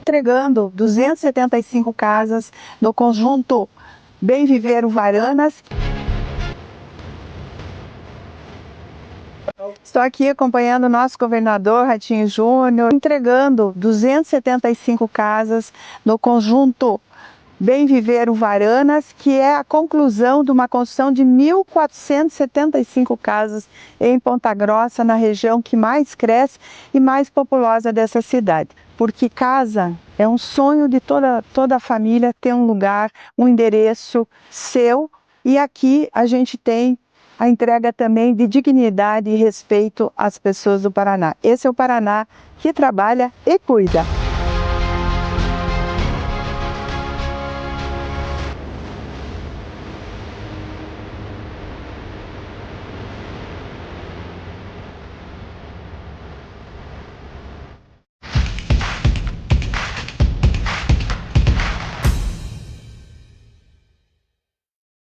entregando 275 casas no conjunto Bem Viver Uvaranas. Estou aqui acompanhando o nosso governador Ratinho Júnior, entregando 275 casas no conjunto Bem Viver Uvaranas, que é a conclusão de uma construção de 1.475 casas em Ponta Grossa, na região que mais cresce e mais populosa dessa cidade. Porque casa é um sonho de toda a família ter um lugar, um endereço seu, e aqui a gente tem a entrega também de dignidade e respeito às pessoas do Paraná. Esse é o Paraná que trabalha e cuida.